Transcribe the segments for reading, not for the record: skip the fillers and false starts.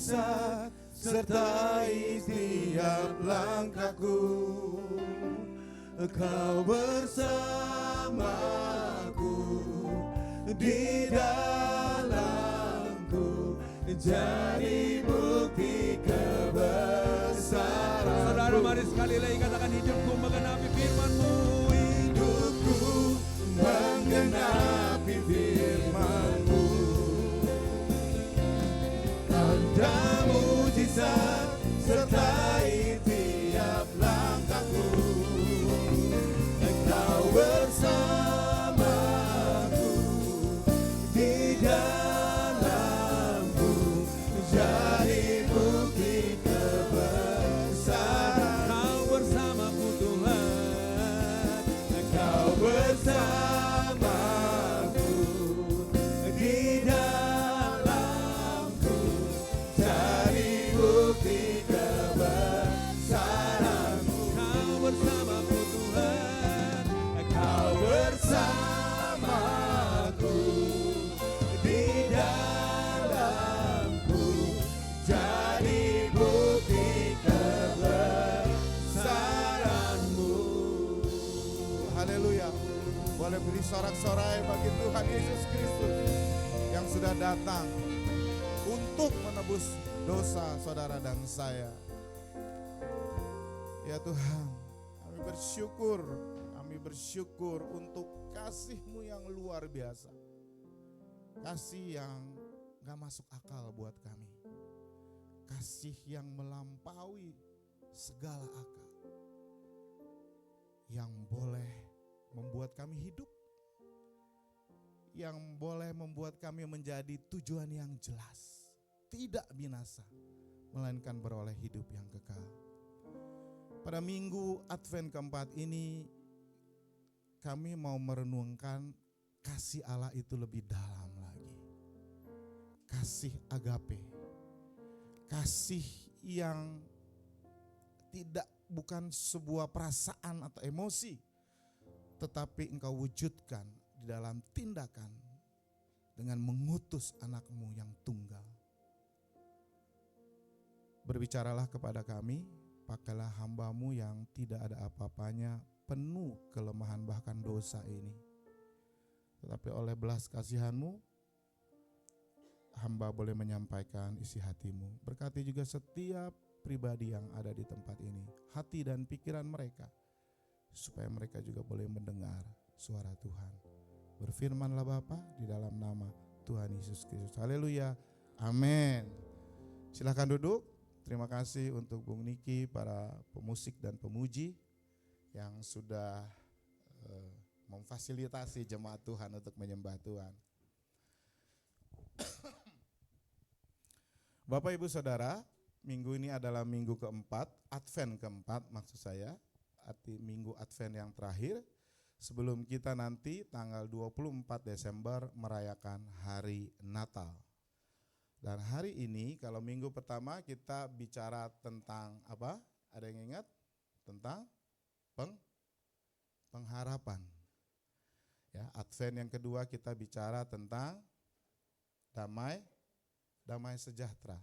mujizat sertai setiap langkahku. Kau bersamaku di dalamku, jadi bukti kebesaran. Saudara, mari sekali lagi katakan, hidupku menggenapi firman-Mu. Hidupku menggenapi firman-Mu. Tanda mujizat sertai tiap langkahku. Kau bersamaku di dalamku, jadi bukti kebesaran. Kau bersamaku Tuhan, Kau bersamaku di dalamku, jadi bukti kebesaran-Mu. Kau bersamaku Tuhan, Kau bersamaku di dalamku, jadi bukti kebesaran-Mu. Haleluya. Boleh beri sorak-sorai bagi Tuhan Yesus Kristus yang sudah datang untuk menebus dosa saudara dan saya. Ya Tuhan, kami bersyukur untuk kasih-Mu yang luar biasa. Kasih yang gak masuk akal buat kami. Kasih yang melampaui segala akal. Yang boleh membuat kami hidup. Yang boleh membuat kami menjadi tujuan yang jelas. Tidak binasa, melainkan beroleh hidup yang kekal. Pada minggu Advent keempat ini, kami mau merenungkan kasih Allah itu lebih dalam lagi. Kasih agape. Kasih yang bukan sebuah perasaan atau emosi, tetapi Engkau wujudkan di dalam tindakan dengan mengutus anak-Mu yang tunggal. Berbicaralah kepada kami, pakailah hamba-Mu yang tidak ada apa-apanya, penuh kelemahan bahkan dosa ini. Tetapi oleh belas kasihan-Mu, hamba boleh menyampaikan isi hati-Mu. Berkati juga setiap pribadi yang ada di tempat ini, hati dan pikiran mereka, supaya mereka juga boleh mendengar suara Tuhan. Berfirmanlah Bapa di dalam nama Tuhan Yesus Kristus. Haleluya. Amin. Silakan duduk. Terima kasih untuk Bung Niki, para pemusik dan pemuji yang sudah memfasilitasi jemaat Tuhan untuk menyembah Tuhan. Bapak Ibu Saudara, minggu ini adalah minggu keempat, Advent keempat maksud saya, arti minggu Advent yang terakhir sebelum kita nanti tanggal 24 Desember merayakan hari Natal. Dan hari ini kalau minggu pertama kita bicara tentang apa? Ada yang ingat? Tentang pengharapan. Ya, Advent yang kedua kita bicara tentang damai sejahtera.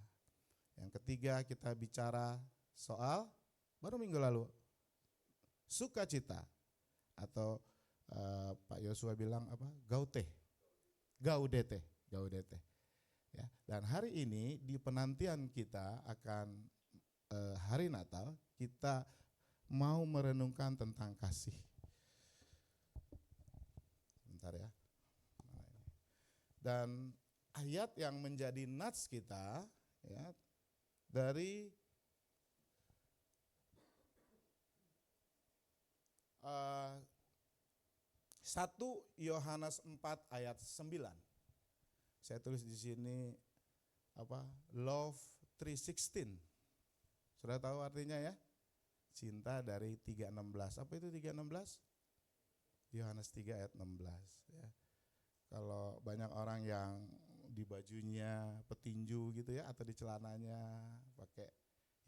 Yang ketiga kita bicara soal, baru minggu lalu, sukacita. Atau Pak Yosua bilang apa? Gaudete. Ya, dan hari ini di penantian kita akan hari Natal, kita mau merenungkan tentang kasih. Bentar ya. Dan ayat yang menjadi nats kita ya, dari 1 Yohanes 4 ayat 9. Saya tulis di sini apa? Love 3:16. Sudah tahu artinya ya? Cinta dari 3:16. Apa itu 3:16? Yohanes 3 ayat 16 ya. Kalau banyak orang yang di bajunya petinju gitu ya, atau di celananya pakai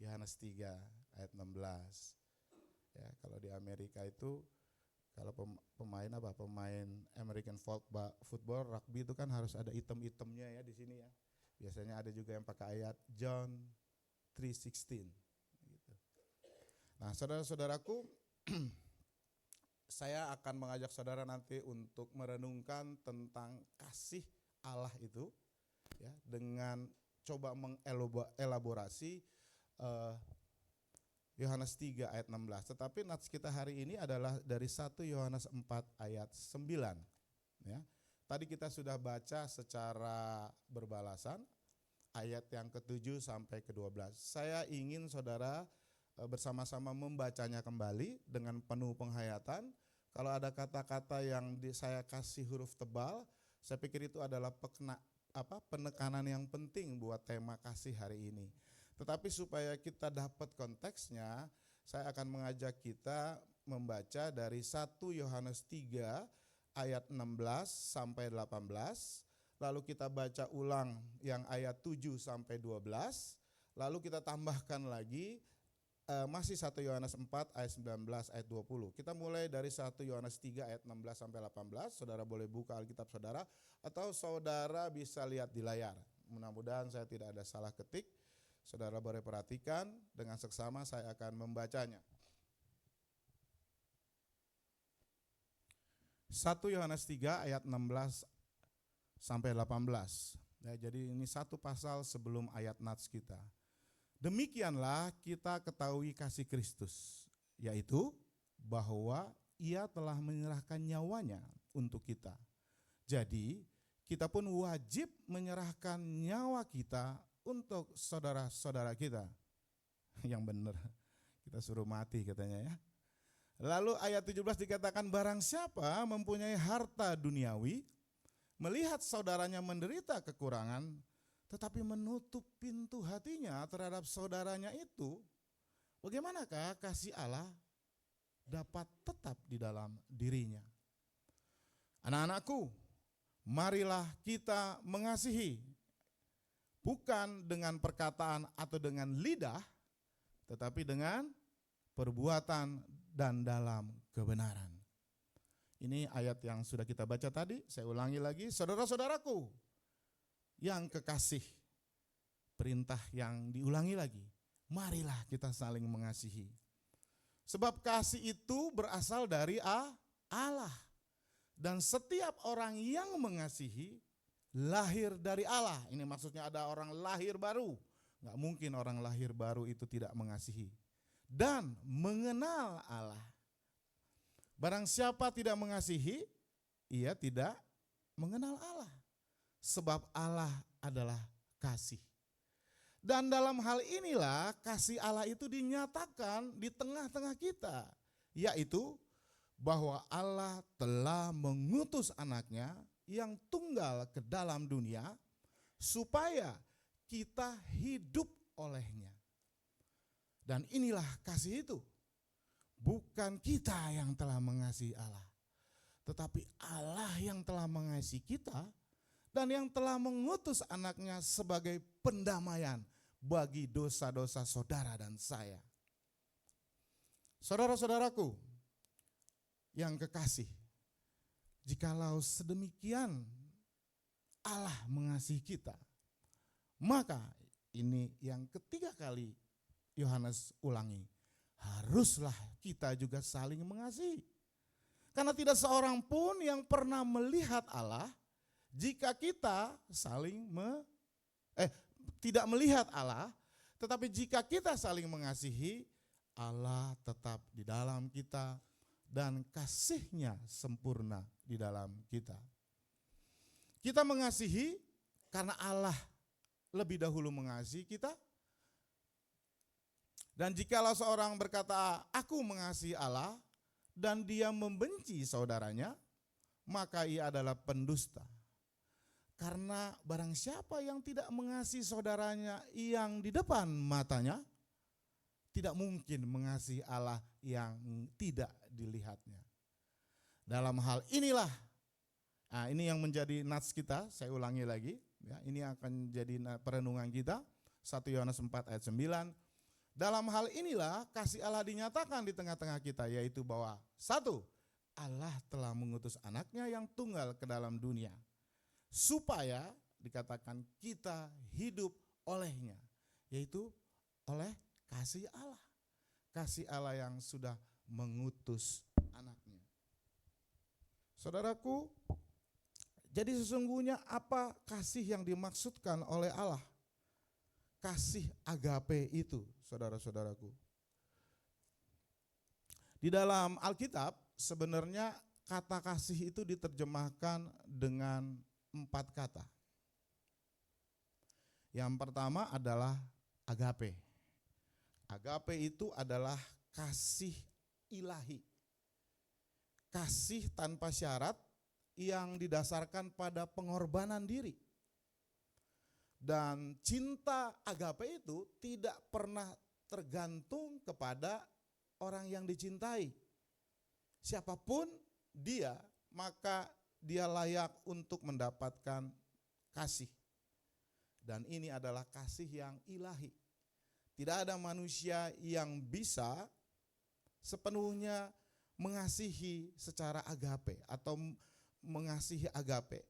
Yohanes 3 ayat 16. Ya, kalau di Amerika itu kalau pemain American football rugby itu kan harus ada item-itemnya ya di sini ya. Biasanya ada juga yang pakai ayat John 3:16 gitu. Nah, saudara-saudaraku, saya akan mengajak saudara nanti untuk merenungkan tentang kasih Allah itu, ya, dengan coba mengelaborasi Yohanes 3 ayat 16. Tetapi nats kita hari ini adalah dari 1 Yohanes 4 ayat 9. Ya. Tadi kita sudah baca secara berbalasan ayat yang ke-7 sampai ke-12. Saya ingin saudara bersama-sama membacanya kembali dengan penuh penghayatan. Kalau ada kata-kata yang saya kasih huruf tebal, saya pikir itu adalah penekanan yang penting buat tema kasih hari ini. Tetapi supaya kita dapat konteksnya, saya akan mengajak kita membaca dari 1 Yohanes 3 ayat 16 sampai 18, lalu kita baca ulang yang ayat 7 sampai 12, lalu kita tambahkan lagi masih 1 Yohanes 4 ayat 19 ayat 20. Kita mulai dari 1 Yohanes 3 ayat 16 sampai 18. Saudara boleh buka Alkitab saudara atau saudara bisa lihat di layar. Mudah-mudahan saya tidak ada salah ketik. Saudara boleh perhatikan, dengan seksama saya akan membacanya. 1 Yohanes 3 ayat 16 sampai 18. Ya, jadi ini satu pasal sebelum ayat nats kita. Demikianlah kita ketahui kasih Kristus, yaitu bahwa Ia telah menyerahkan nyawanya untuk kita. Jadi kita pun wajib menyerahkan nyawa kita untuk saudara-saudara kita. Yang benar, kita suruh mati katanya ya. Lalu ayat 17 dikatakan, barang siapa mempunyai harta duniawi, melihat saudaranya menderita kekurangan, tetapi menutup pintu hatinya terhadap saudaranya itu, bagaimanakah kasih Allah dapat tetap di dalam dirinya? Anak-anakku, marilah kita mengasihi, bukan dengan perkataan atau dengan lidah, tetapi dengan perbuatan dan dalam kebenaran. Ini ayat yang sudah kita baca tadi, saya ulangi lagi. Saudara-saudaraku yang kekasih, perintah yang diulangi lagi, marilah kita saling mengasihi. Sebab kasih itu berasal dari Allah. Dan setiap orang yang mengasihi lahir dari Allah. Ini maksudnya ada orang lahir baru. Nggak mungkin orang lahir baru itu tidak mengasihi. Dan mengenal Allah. Barang siapa tidak mengasihi, ia tidak mengenal Allah. Sebab Allah adalah kasih. Dan dalam hal inilah kasih Allah itu dinyatakan di tengah-tengah kita. Yaitu bahwa Allah telah mengutus anaknya yang tunggal ke dalam dunia supaya kita hidup olehnya. Dan inilah kasih itu. Bukan kita yang telah mengasihi Allah, tetapi Allah yang telah mengasihi kita dan yang telah mengutus anaknya sebagai pendamaian bagi dosa-dosa saudara dan saya. Saudara-saudaraku yang kekasih, jikalau sedemikian Allah mengasihi kita, maka ini yang ketiga kali Yohanes ulangi, haruslah kita juga saling mengasihi. Karena tidak seorang pun yang pernah melihat Allah jika kita tidak melihat Allah, tetapi jika kita saling mengasihi, Allah tetap di dalam kita dan kasih-Nya sempurna di dalam kita. Kita mengasihi karena Allah lebih dahulu mengasihi kita. Dan jikalau seorang berkata, aku mengasihi Allah, dan dia membenci saudaranya, maka ia adalah pendusta. Karena barang siapa yang tidak mengasihi saudaranya yang di depan matanya, tidak mungkin mengasihi Allah yang tidak dilihatnya. Dalam hal inilah, ini yang menjadi nats kita, saya ulangi lagi, ya, ini akan jadi perenungan kita, 1 Yohanes 4 ayat 9. Dalam hal inilah kasih Allah dinyatakan di tengah-tengah kita, yaitu bahwa 1, Allah telah mengutus anaknya yang tunggal ke dalam dunia, supaya dikatakan kita hidup olehnya, yaitu oleh kasih Allah. Kasih Allah yang sudah mengutus anaknya. Saudaraku, jadi sesungguhnya apa kasih yang dimaksudkan oleh Allah? Kasih agape itu, saudara-saudaraku. Di dalam Alkitab sebenarnya kata kasih itu diterjemahkan dengan 4 kata. Yang pertama adalah agape. Agape itu adalah kasih ilahi. Kasih tanpa syarat yang didasarkan pada pengorbanan diri. Dan cinta agape itu tidak pernah tergantung kepada orang yang dicintai. Siapapun dia, maka dia layak untuk mendapatkan kasih. Dan ini adalah kasih yang ilahi. Tidak ada manusia yang bisa sepenuhnya mengasihi secara agape atau mengasihi agape.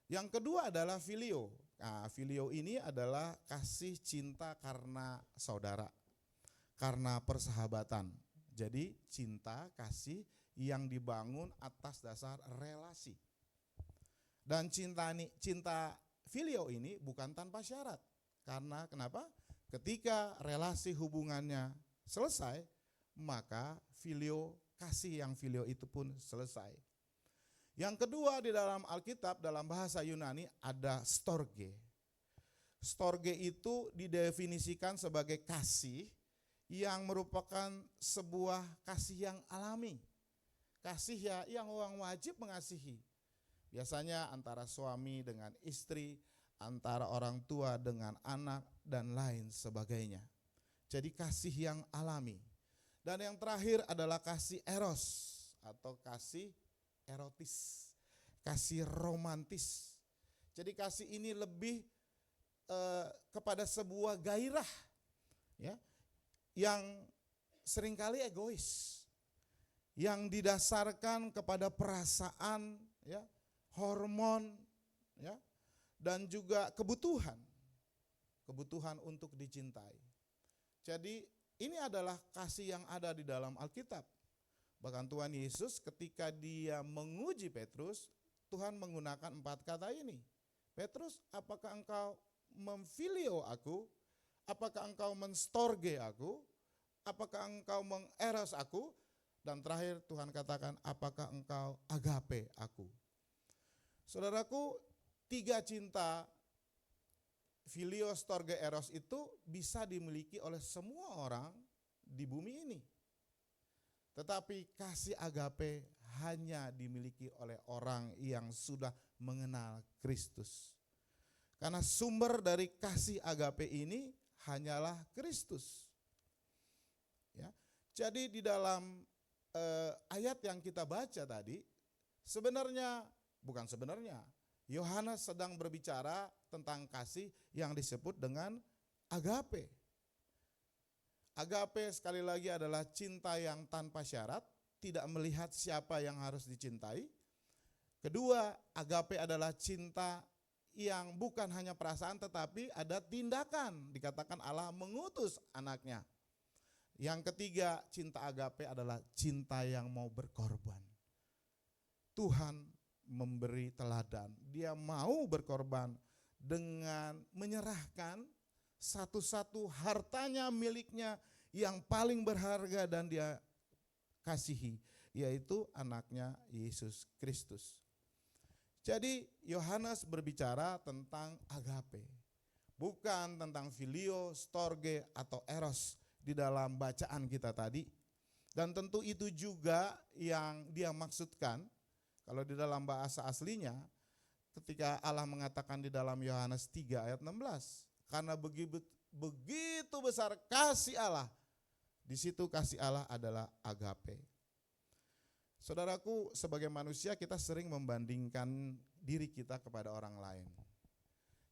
Yang kedua adalah filio. Nah, filio ini adalah kasih cinta karena saudara, karena persahabatan. Jadi cinta, kasih yang dibangun atas dasar relasi. Dan cinta filio ini bukan tanpa syarat. Karena kenapa? Ketika relasi hubungannya selesai, maka filio, kasih yang filio itu pun selesai. Yang kedua di dalam Alkitab, dalam bahasa Yunani ada storge. Storge itu didefinisikan sebagai kasih yang merupakan sebuah kasih yang alami. Kasih yang orang wajib mengasihi. Biasanya antara suami dengan istri, antara orang tua dengan anak, dan lain sebagainya. Jadi kasih yang alami. Dan yang terakhir adalah kasih eros atau kasih erotis, kasih romantis. Jadi kasih ini lebih kepada sebuah gairah, ya, yang seringkali egois, yang didasarkan kepada perasaan, ya, hormon, ya, dan juga kebutuhan untuk dicintai. Jadi ini adalah kasih yang ada di dalam Alkitab. Bahkan Tuhan Yesus ketika dia menguji Petrus, Tuhan menggunakan 4 kata ini. Petrus, apakah engkau memfilio aku? Apakah engkau menstorge aku? Apakah engkau mengeros aku? Dan terakhir Tuhan katakan, apakah engkau agape aku? Saudaraku, 3 cinta filio, storge, eros itu bisa dimiliki oleh semua orang di bumi ini. Tetapi kasih agape hanya dimiliki oleh orang yang sudah mengenal Kristus. Karena sumber dari kasih agape ini hanyalah Kristus. Ya. Jadi di dalam ayat yang kita baca tadi, Yohanes sedang berbicara tentang kasih yang disebut dengan agape. Agape sekali lagi adalah cinta yang tanpa syarat, tidak melihat siapa yang harus dicintai. Kedua, agape adalah cinta yang bukan hanya perasaan tetapi ada tindakan. Dikatakan Allah mengutus anaknya. Yang ketiga, cinta agape adalah cinta yang mau berkorban. Tuhan memberi teladan, dia mau berkorban dengan menyerahkan satu-satu hartanya miliknya yang paling berharga dan dia kasihi, yaitu anaknya Yesus Kristus. Jadi Yohanes berbicara tentang agape, bukan tentang filio, storge, atau eros di dalam bacaan kita tadi. Dan tentu itu juga yang dia maksudkan kalau di dalam bahasa aslinya ketika Allah mengatakan di dalam Yohanes 3 ayat 16. Karena begitu besar kasih Allah, di situ kasih Allah adalah agape. Saudaraku, sebagai manusia kita sering membandingkan diri kita kepada orang lain.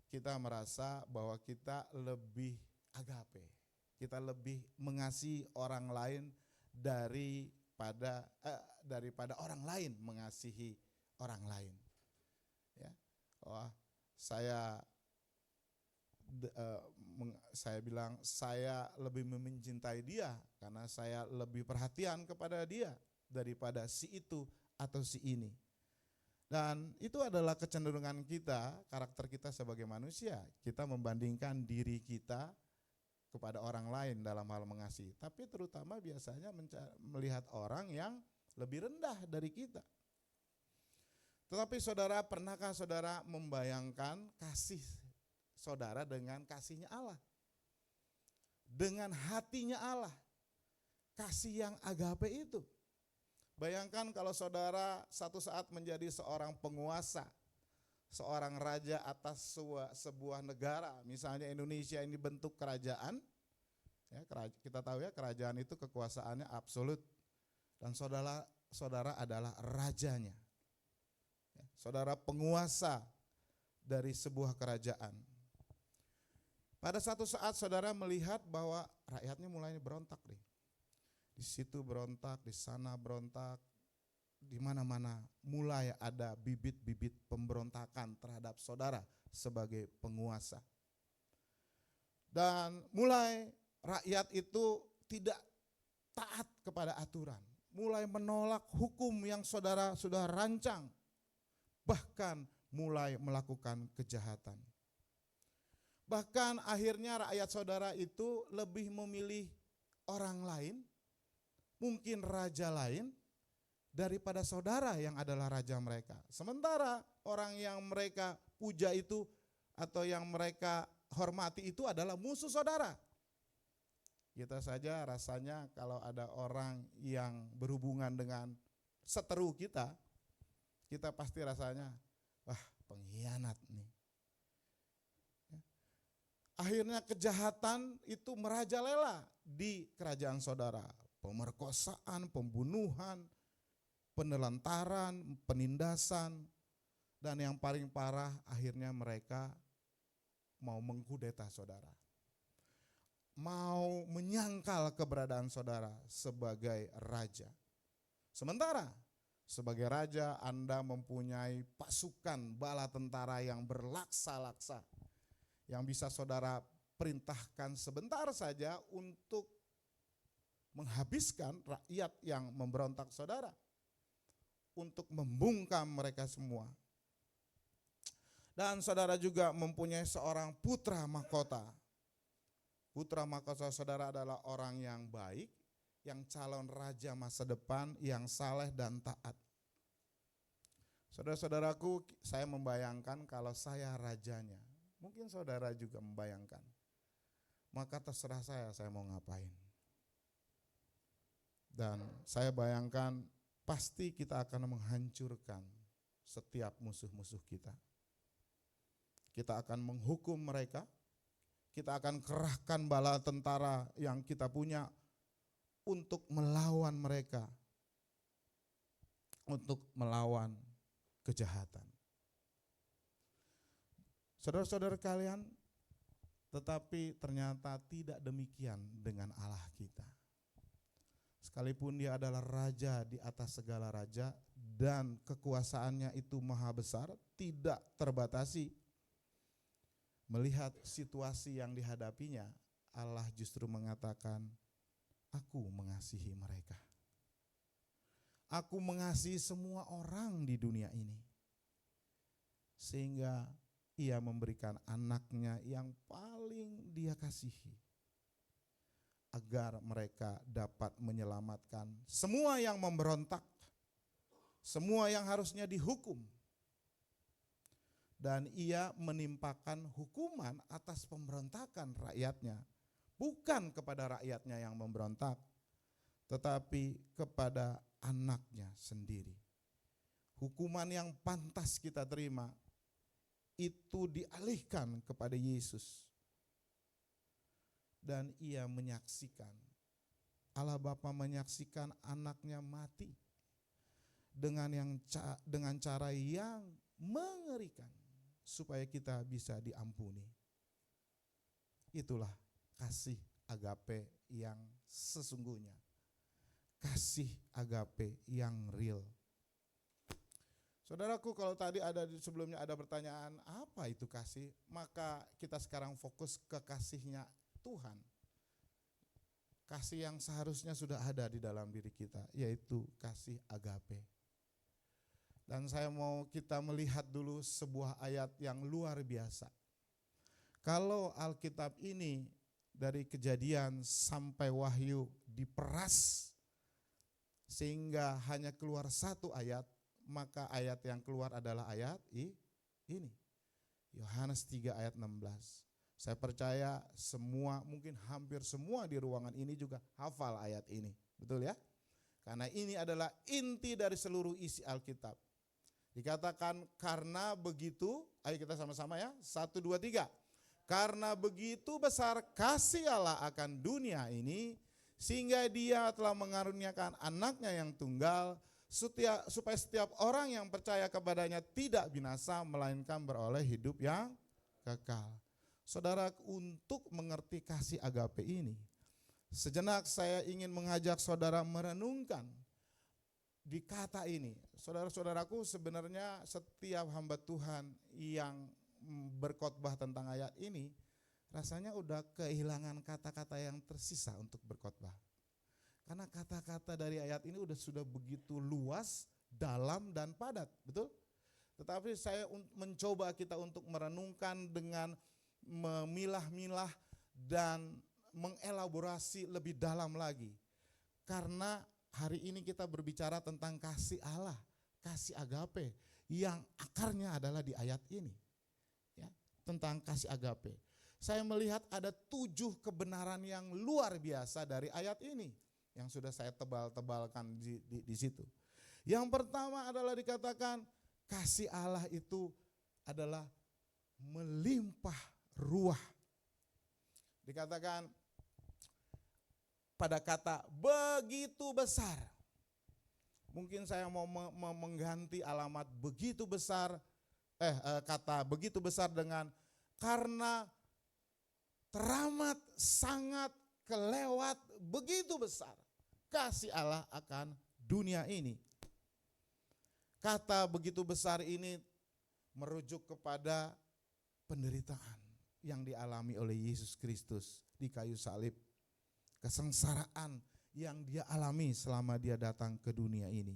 Kita merasa bahwa kita lebih agape, kita lebih mengasihi orang lain daripada orang lain mengasihi orang lain. Ya. Wah, saya saya bilang saya lebih mencintai dia karena saya lebih perhatian kepada dia daripada si itu atau si ini. Dan itu adalah kecenderungan kita, karakter kita sebagai manusia. Kita membandingkan diri kita kepada orang lain dalam hal mengasihi. Tapi terutama biasanya melihat orang yang lebih rendah dari kita. Tetapi saudara, pernahkah saudara membayangkan kasih saudara dengan kasihnya Allah? Dengan hatinya Allah. Kasih yang agape itu. Bayangkan kalau saudara satu saat menjadi seorang penguasa, seorang raja atas sebuah negara, misalnya Indonesia ini bentuk kerajaan, ya, kita tahu ya kerajaan itu kekuasaannya absolut, dan saudara adalah rajanya, ya, saudara penguasa dari sebuah kerajaan. Pada satu saat saudara melihat bahwa rakyatnya mulai berontak nih. Di situ berontak, di sana berontak, di mana-mana mulai ada bibit-bibit pemberontakan terhadap saudara sebagai penguasa. Dan mulai rakyat itu tidak taat kepada aturan, mulai menolak hukum yang saudara sudah rancang, bahkan mulai melakukan kejahatan. Bahkan akhirnya rakyat saudara itu lebih memilih orang lain, mungkin raja lain, daripada saudara yang adalah raja mereka. Sementara orang yang mereka puja itu atau yang mereka hormati itu adalah musuh saudara. Kita saja rasanya kalau ada orang yang berhubungan dengan seteru kita pasti rasanya, wah pengkhianat nih. Akhirnya kejahatan itu merajalela di kerajaan saudara. Pemerkosaan, pembunuhan, penelantaran, penindasan, dan yang paling parah akhirnya mereka mau mengkudeta saudara. Mau menyangkal keberadaan saudara sebagai raja. Sementara sebagai raja Anda mempunyai pasukan bala tentara yang berlaksa-laksa, yang bisa saudara perintahkan sebentar saja untuk menghabiskan rakyat yang memberontak saudara, untuk membungkam mereka semua. Dan saudara juga mempunyai seorang putra mahkota. Putra mahkota saudara adalah orang yang baik, yang calon raja masa depan, yang saleh dan taat. Saudara-saudaraku, saya membayangkan kalau saya rajanya, mungkin saudara juga membayangkan, maka terserah saya mau ngapain. Dan saya bayangkan pasti kita akan menghancurkan setiap musuh-musuh kita. Kita akan menghukum mereka, kita akan kerahkan bala tentara yang kita punya untuk melawan mereka, untuk melawan kejahatan. Saudara-saudara kalian, tetapi ternyata tidak demikian dengan Allah kita. Sekalipun dia adalah raja di atas segala raja dan kekuasaannya itu maha besar, tidak terbatasi. Melihat situasi yang dihadapinya, Allah justru mengatakan, aku mengasihi mereka. Aku mengasihi semua orang di dunia ini. Sehingga ia memberikan anaknya yang paling dia kasihi, agar mereka dapat menyelamatkan semua yang memberontak, semua yang harusnya dihukum. Dan ia menimpakan hukuman atas pemberontakan rakyatnya, bukan kepada rakyatnya yang memberontak, tetapi kepada anaknya sendiri. Hukuman yang pantas kita terima itu dialihkan kepada Yesus. Dan ia menyaksikan, Allah Bapa menyaksikan anaknya mati dengan cara yang mengerikan supaya kita bisa diampuni. Itulah kasih agape yang sesungguhnya, kasih agape yang real. Saudaraku, kalau tadi sebelumnya ada pertanyaan, apa itu kasih? Maka kita sekarang fokus ke kasihnya Tuhan. Kasih yang seharusnya sudah ada di dalam diri kita, yaitu kasih agape. Dan saya mau kita melihat dulu sebuah ayat yang luar biasa. Kalau Alkitab ini dari Kejadian sampai Wahyu diperas sehingga hanya keluar satu ayat, maka ayat yang keluar adalah ayat ini. Yohanes 3 ayat 16. Saya percaya mungkin hampir semua di ruangan ini juga hafal ayat ini. Betul ya? Karena ini adalah inti dari seluruh isi Alkitab. Dikatakan karena begitu, ayo kita sama-sama ya. 1, 2, 3. Karena begitu besar kasih Allah akan dunia ini, sehingga Dia telah mengaruniakan anaknya yang tunggal, supaya setiap orang yang percaya kepadanya tidak binasa, melainkan beroleh hidup yang kekal. Saudara, untuk mengerti kasih agape ini, sejenak saya ingin mengajak saudara merenungkan di kata ini. Saudara-saudaraku, sebenarnya setiap hamba Tuhan yang berkhotbah tentang ayat ini, rasanya udah kehilangan kata-kata yang tersisa untuk berkhotbah. Karena kata-kata dari ayat ini sudah begitu luas, dalam dan padat, betul? Tetapi saya mencoba kita untuk merenungkan dengan memilah-milah dan mengelaborasi lebih dalam lagi. Karena hari ini kita berbicara tentang kasih Allah, kasih agape yang akarnya adalah di ayat ini. Ya, tentang kasih agape. Saya melihat ada 7 kebenaran yang luar biasa dari ayat ini yang sudah saya tebal-tebalkan di situ. Yang pertama adalah dikatakan kasih Allah itu adalah melimpah ruah. Dikatakan pada kata begitu besar. Mungkin saya mau mengganti alamat begitu besar, kata begitu besar dengan karena teramat sangat kelewat begitu besar kasih Allah akan dunia ini. Kata begitu besar ini merujuk kepada penderitaan yang dialami oleh Yesus Kristus di kayu salib. Kesengsaraan yang Dia alami selama Dia datang ke dunia ini.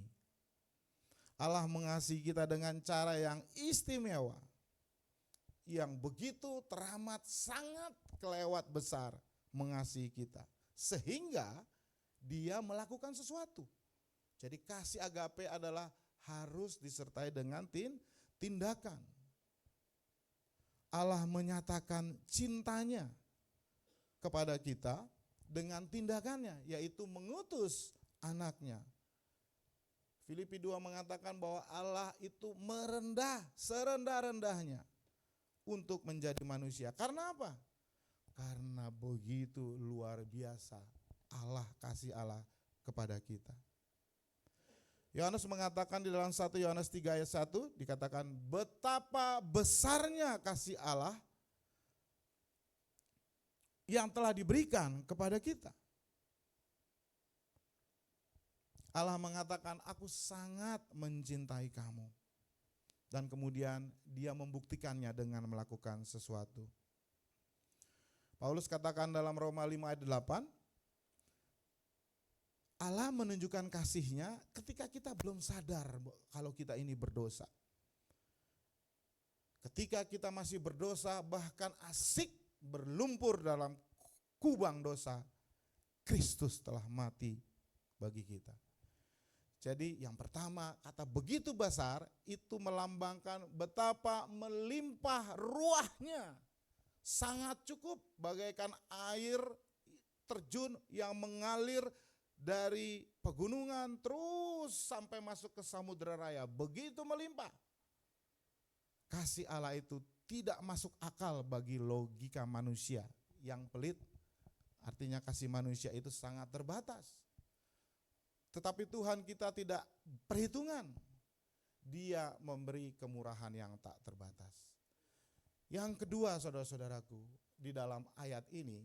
Allah mengasihi kita dengan cara yang istimewa, yang begitu teramat sangat kelewat besar mengasihi kita, sehingga Dia melakukan sesuatu. Jadi kasih agape adalah harus disertai dengan tindakan. Allah menyatakan cintanya kepada kita dengan tindakannya, yaitu mengutus anaknya. Filipi 2 mengatakan bahwa Allah itu merendah serendah-rendahnya untuk menjadi manusia. Karena apa? Karena begitu luar biasa kasih Allah kepada kita. Yohanes mengatakan di dalam 1 Yohanes 3 ayat 1 dikatakan betapa besarnya kasih Allah yang telah diberikan kepada kita. Allah mengatakan aku sangat mencintai kamu. Dan kemudian Dia membuktikannya dengan melakukan sesuatu. Paulus katakan dalam Roma 5 ayat 8, Allah menunjukkan kasih-Nya ketika kita belum sadar kalau kita ini berdosa. Ketika kita masih berdosa, bahkan asik berlumpur dalam kubang dosa, Kristus telah mati bagi kita. Jadi yang pertama, kata begitu besar itu melambangkan betapa melimpah ruahnya. Sangat cukup bagaikan air terjun yang mengalir dari pegunungan terus sampai masuk ke samudera raya. Begitu melimpah. Kasih Allah itu tidak masuk akal bagi logika manusia yang pelit. Artinya kasih manusia itu sangat terbatas. Tetapi Tuhan kita tidak perhitungan. Dia memberi kemurahan yang tak terbatas. Yang kedua, saudara-saudaraku, di dalam ayat ini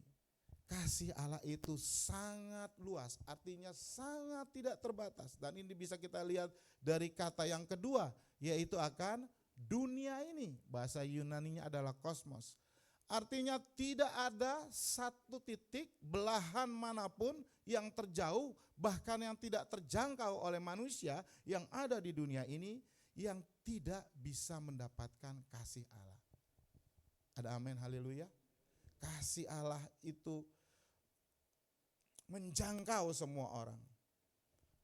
kasih Allah itu sangat luas, artinya sangat tidak terbatas. Dan ini bisa kita lihat dari kata yang kedua, yaitu akan dunia ini. Bahasa Yunaninya adalah kosmos. Artinya tidak ada satu titik belahan manapun yang terjauh, bahkan yang tidak terjangkau oleh manusia yang ada di dunia ini, yang tidak bisa mendapatkan kasih Allah. Ada amin, haleluya. Kasih Allah itu menjangkau semua orang.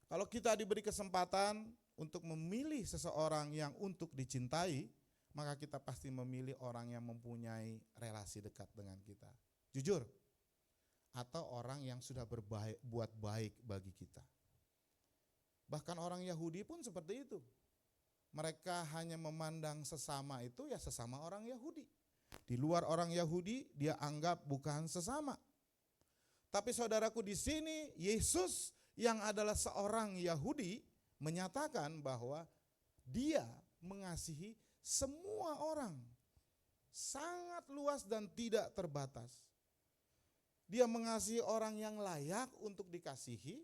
Kalau kita diberi kesempatan untuk memilih seseorang yang untuk dicintai, maka kita pasti memilih orang yang mempunyai relasi dekat dengan kita. Jujur. Atau orang yang sudah buat baik bagi kita. Bahkan orang Yahudi pun seperti itu. Mereka hanya memandang sesama itu ya sesama orang Yahudi. Di luar orang Yahudi dia anggap bukan sesama. Tapi saudaraku, di sini Yesus yang adalah seorang Yahudi menyatakan bahwa dia mengasihi semua orang. Sangat luas dan tidak terbatas. Dia mengasihi orang yang layak untuk dikasihi,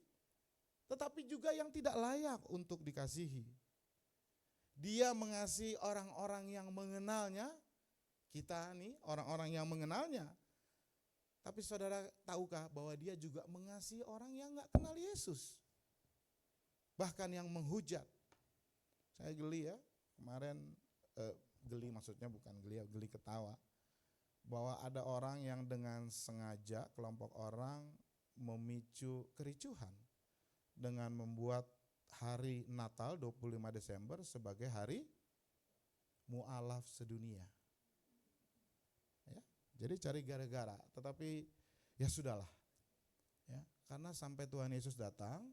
tetapi juga yang tidak layak untuk dikasihi. Dia mengasihi orang-orang yang mengenalnya, kita nih orang-orang yang mengenalnya. Tapi saudara tahukah bahwa dia juga mengasihi orang yang gak kenal Yesus. Bahkan yang menghujat. Saya geli ya, kemarin geli maksudnya bukan geli, geli ketawa. Bahwa ada orang yang dengan sengaja kelompok orang memicu kericuhan. Dengan membuat hari Natal 25 Desember sebagai hari mu'alaf sedunia. Ya, jadi cari gara-gara, tetapi ya sudahlah. Ya, karena sampai Tuhan Yesus datang,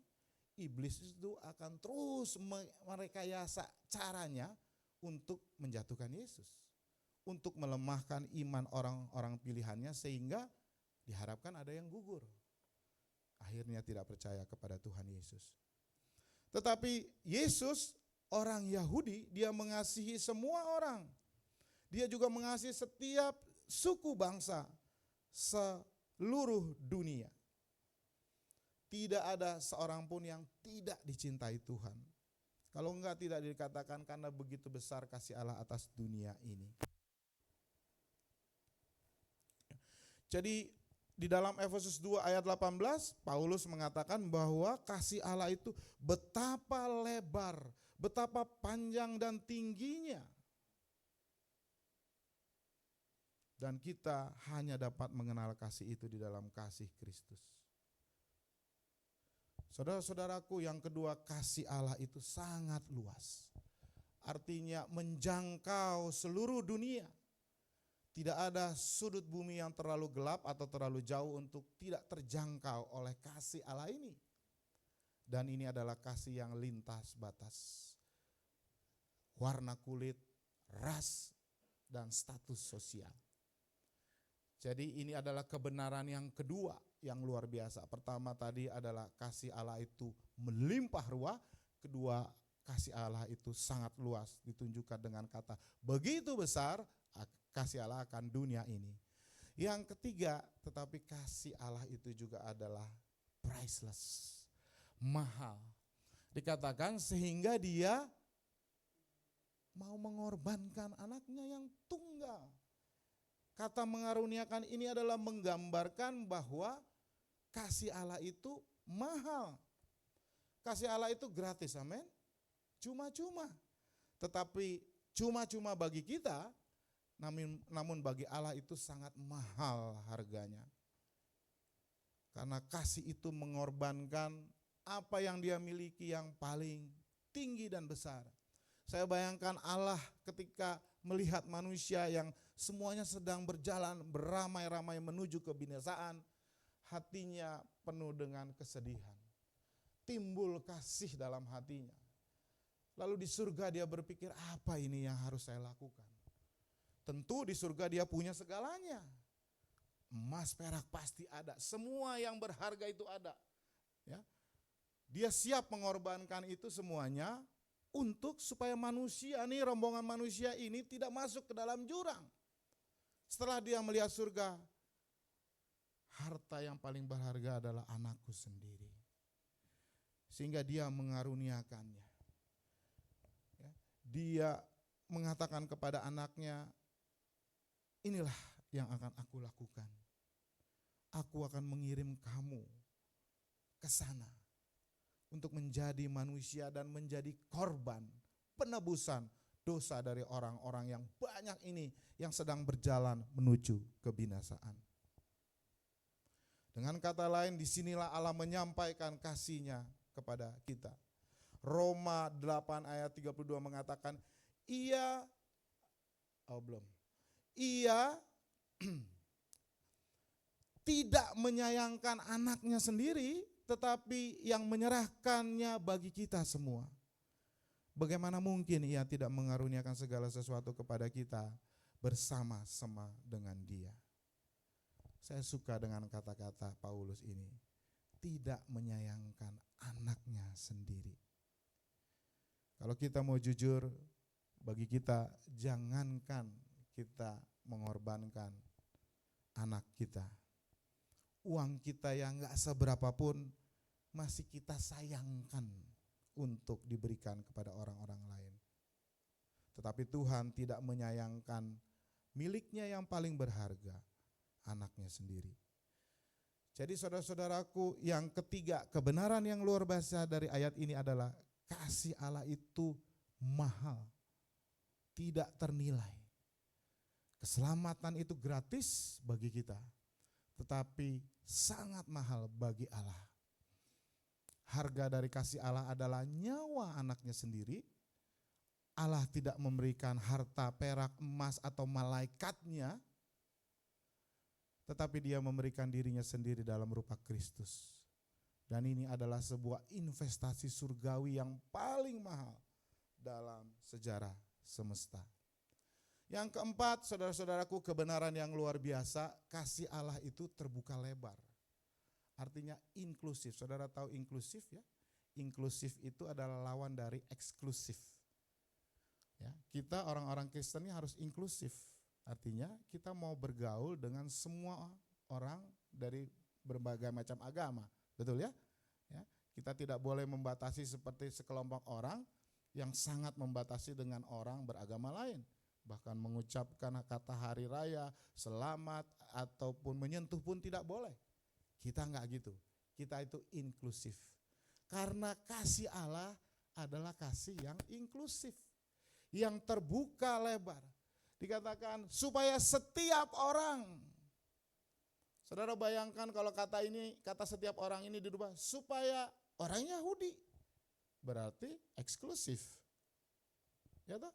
iblis itu akan terus merekayasa caranya untuk menjatuhkan Yesus. Untuk melemahkan iman orang-orang pilihannya sehingga diharapkan ada yang gugur. Akhirnya tidak percaya kepada Tuhan Yesus. Tetapi Yesus orang Yahudi, dia mengasihi semua orang. Dia juga mengasihi setiap suku bangsa seluruh dunia. Tidak ada seorang pun yang tidak dicintai Tuhan. Kalau enggak tidak dikatakan karena begitu besar kasih Allah atas dunia ini. Jadi di dalam Efesus 2 ayat 18, Paulus mengatakan bahwa kasih Allah itu betapa lebar, betapa panjang dan tingginya. Dan kita hanya dapat mengenal kasih itu di dalam kasih Kristus. Saudara-saudaraku, yang kedua, kasih Allah itu sangat luas. Artinya menjangkau seluruh dunia. Tidak ada sudut bumi yang terlalu gelap atau terlalu jauh untuk tidak terjangkau oleh kasih Allah ini. Dan ini adalah kasih yang lintas batas. Warna kulit, ras, dan status sosial. Jadi ini adalah kebenaran yang kedua yang luar biasa. Pertama tadi adalah kasih Allah itu melimpah ruah. Kedua, kasih Allah itu sangat luas, ditunjukkan dengan kata begitu besar kasih Allah akan dunia ini. Yang ketiga, tetapi kasih Allah itu juga adalah priceless, mahal. Dikatakan sehingga dia mau mengorbankan anaknya yang tunggal. Kata mengaruniakan ini adalah menggambarkan bahwa kasih Allah itu mahal. Kasih Allah itu gratis, amin. Cuma-cuma. Tetapi cuma-cuma bagi kita, namun bagi Allah itu sangat mahal harganya. Karena kasih itu mengorbankan apa yang dia miliki yang paling tinggi dan besar. Saya bayangkan Allah ketika melihat manusia yang semuanya sedang berjalan beramai-ramai menuju kebinasaan, hatinya penuh dengan kesedihan. Timbul kasih dalam hatinya. Lalu di surga dia berpikir, apa ini yang harus saya lakukan? Tentu di surga dia punya segalanya. Emas, perak pasti ada. Semua yang berharga itu ada. Ya. Dia siap mengorbankan itu semuanya untuk supaya manusia nih, rombongan manusia ini tidak masuk ke dalam jurang. Setelah dia melihat surga, harta yang paling berharga adalah anakku sendiri. Sehingga dia mengaruniakannya. Ya, dia mengatakan kepada anaknya, inilah yang akan aku lakukan. Aku akan mengirim kamu ke sana untuk menjadi manusia dan menjadi korban penebusan dosa dari orang-orang yang banyak ini yang sedang berjalan menuju kebinasaan. Dengan kata lain, disinilah Allah menyampaikan kasih-Nya kepada kita. Roma 8 ayat 32 mengatakan, Ia tidak menyayangkan anaknya sendiri, tetapi yang menyerahkannya bagi kita semua. Bagaimana mungkin Ia tidak mengaruniakan segala sesuatu kepada kita bersama-sama dengan Dia? Saya suka dengan kata-kata Paulus ini. Tidak menyayangkan anaknya sendiri. Kalau kita mau jujur, bagi kita jangankan kita mengorbankan anak kita. Uang kita yang gak seberapa pun masih kita sayangkan untuk diberikan kepada orang-orang lain. Tetapi Tuhan tidak menyayangkan miliknya yang paling berharga, anaknya sendiri. Jadi saudara-saudaraku, yang ketiga, kebenaran yang luar biasa dari ayat ini adalah kasih Allah itu mahal, tidak ternilai. Keselamatan itu gratis bagi kita, tetapi sangat mahal bagi Allah. Harga dari kasih Allah adalah nyawa anaknya sendiri. Allah tidak memberikan harta, perak, emas, atau malaikatnya, tetapi Dia memberikan dirinya sendiri dalam rupa Kristus. Dan ini adalah sebuah investasi surgawi yang paling mahal dalam sejarah semesta. Yang keempat, saudara-saudaraku, kebenaran yang luar biasa, kasih Allah itu terbuka lebar. Artinya inklusif. Saudara tahu inklusif ya? Inklusif itu adalah lawan dari eksklusif. Ya, kita orang-orang Kristen ini harus inklusif. Artinya kita mau bergaul dengan semua orang dari berbagai macam agama. Betul ya? Ya, kita tidak boleh membatasi seperti sekelompok orang yang sangat membatasi dengan orang beragama lain. Bahkan mengucapkan kata hari raya, selamat, ataupun menyentuh pun tidak boleh. Kita enggak gitu. Kita itu inklusif. Karena kasih Allah adalah kasih yang inklusif. Yang terbuka lebar. Dikatakan supaya setiap orang. Saudara bayangkan kalau kata setiap orang ini dirubah supaya orang Yahudi. Berarti eksklusif. Ya toh?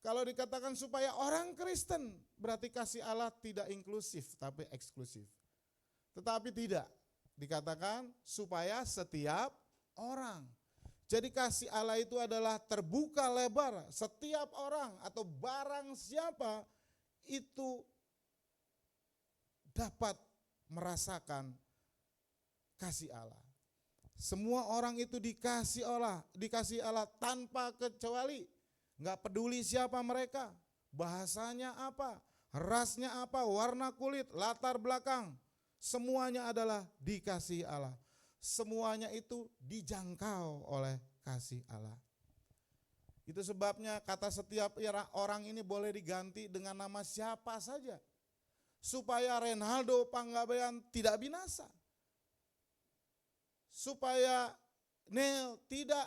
Kalau dikatakan supaya orang Kristen, berarti kasih Allah tidak inklusif tapi eksklusif. Tetapi tidak, dikatakan supaya setiap orang. Jadi kasih Allah itu adalah terbuka lebar, setiap orang atau barang siapa itu dapat merasakan kasih Allah. Semua orang itu dikasih Allah tanpa kecuali. Enggak peduli siapa mereka, bahasanya apa, rasnya apa, warna kulit, latar belakang. Semuanya adalah dikasih Allah. Semuanya itu dijangkau oleh kasih Allah. Itu sebabnya kata setiap orang ini boleh diganti dengan nama siapa saja. Supaya Renaldo Panggabean tidak binasa. Supaya Neil tidak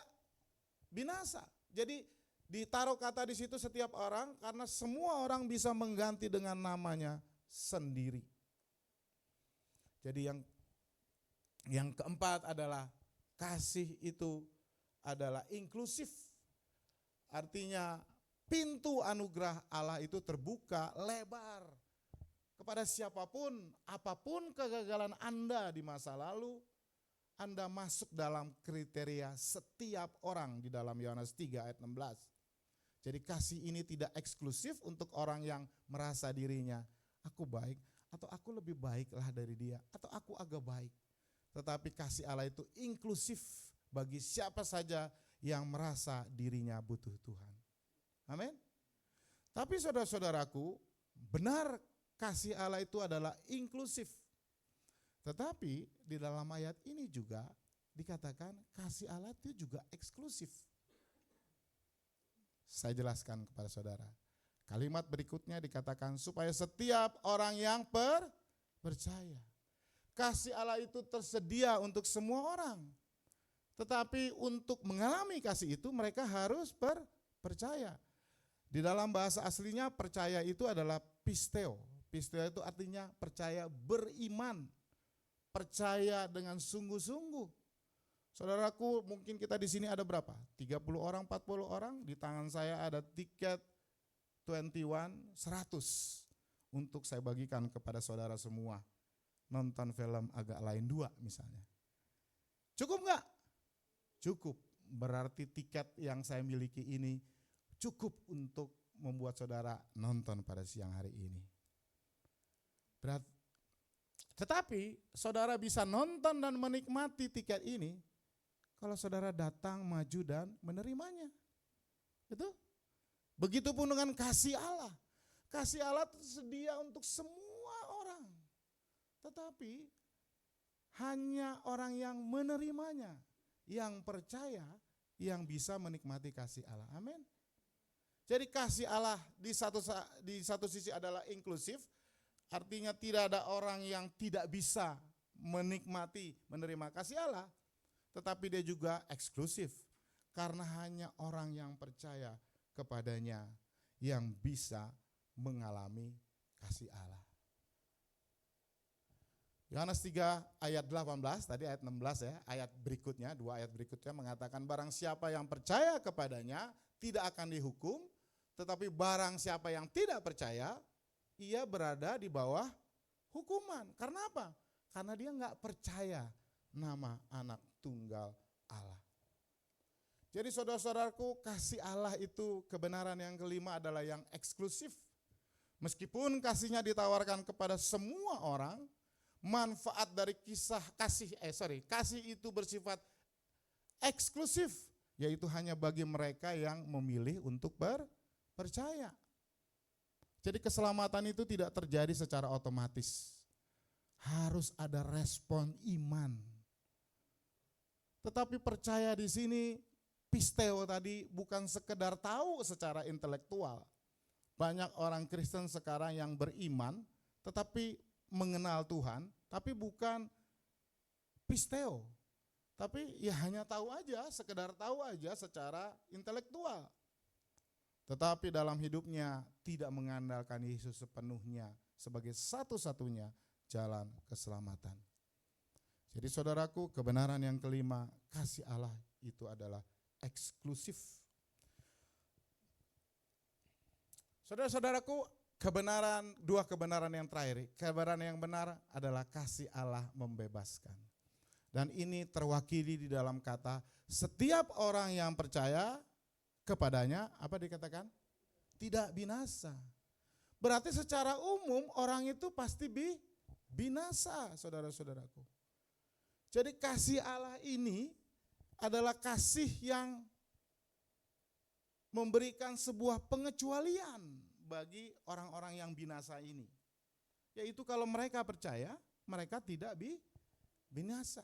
binasa. Jadi ditaruh kata di situ setiap orang karena semua orang bisa mengganti dengan namanya sendiri. Jadi yang keempat adalah kasih itu adalah inklusif. Artinya pintu anugerah Allah itu terbuka lebar kepada siapapun, apapun kegagalan Anda di masa lalu, Anda masuk dalam kriteria setiap orang di dalam Yohanes 3 ayat 16. Jadi kasih ini tidak eksklusif untuk orang yang merasa dirinya, aku baik, atau aku lebih baiklah dari dia, atau aku agak baik. Tetapi kasih Allah itu inklusif bagi siapa saja yang merasa dirinya butuh Tuhan. Amin. Tapi saudara-saudaraku, benar kasih Allah itu adalah inklusif. Tetapi di dalam ayat ini juga dikatakan kasih Allah itu juga eksklusif. Saya jelaskan kepada saudara. Kalimat berikutnya dikatakan supaya setiap orang yang percaya. Kasih Allah itu tersedia untuk semua orang. Tetapi untuk mengalami kasih itu mereka harus percaya. Di dalam bahasa aslinya percaya itu adalah pisteo. Pisteo itu artinya percaya beriman. Percaya dengan sungguh-sungguh. Saudaraku, mungkin kita di sini ada berapa? 30 orang, 40 orang. Di tangan saya ada tiket 21, 100 untuk saya bagikan kepada saudara semua. Nonton film agak lain 2 misalnya. Cukup enggak? Cukup. Berarti tiket yang saya miliki ini cukup untuk membuat saudara nonton pada siang hari ini. Tetapi saudara bisa nonton dan menikmati tiket ini kalau saudara datang, maju dan menerimanya. Itu. Begitupun dengan kasih Allah. Kasih Allah tersedia untuk semua orang. Tetapi hanya orang yang menerimanya, yang percaya, yang bisa menikmati kasih Allah. Amin. Jadi kasih Allah di satu sisi adalah inklusif, artinya tidak ada orang yang tidak bisa menikmati, menerima kasih Allah. Tetapi dia juga eksklusif, karena hanya orang yang percaya kepadanya yang bisa mengalami kasih Allah. Yohanes 3 ayat 18, tadi ayat 16 ya, ayat berikutnya, 2 ayat berikutnya mengatakan barang siapa yang percaya kepadanya tidak akan dihukum, tetapi barang siapa yang tidak percaya, ia berada di bawah hukuman. Karena apa? Karena dia enggak percaya nama anak tunggal Allah. Jadi saudara-saudaraku, kasih Allah itu kebenaran yang kelima adalah yang eksklusif. Meskipun kasihnya ditawarkan kepada semua orang, manfaat dari kasih itu bersifat eksklusif, yaitu hanya bagi mereka yang memilih untuk percaya. Jadi keselamatan itu tidak terjadi secara otomatis. Harus ada respon iman. Tetapi percaya di sini, pisteo tadi bukan sekedar tahu secara intelektual. Banyak orang Kristen sekarang yang beriman, tetapi mengenal Tuhan, tapi bukan pisteo. Tapi ya hanya tahu aja, sekedar tahu aja secara intelektual. Tetapi dalam hidupnya tidak mengandalkan Yesus sepenuhnya sebagai satu-satunya jalan keselamatan. Jadi saudaraku, kebenaran yang kelima, kasih Allah itu adalah eksklusif. Saudara-saudaraku, dua kebenaran yang terakhir. Kebenaran yang benar adalah kasih Allah membebaskan. Dan ini terwakili di dalam kata, setiap orang yang percaya kepadanya, apa dikatakan? Tidak binasa. Berarti secara umum orang itu pasti binasa, saudara-saudaraku. Jadi kasih Allah ini adalah kasih yang memberikan sebuah pengecualian bagi orang-orang yang binasa ini. Yaitu kalau mereka percaya, mereka tidak binasa.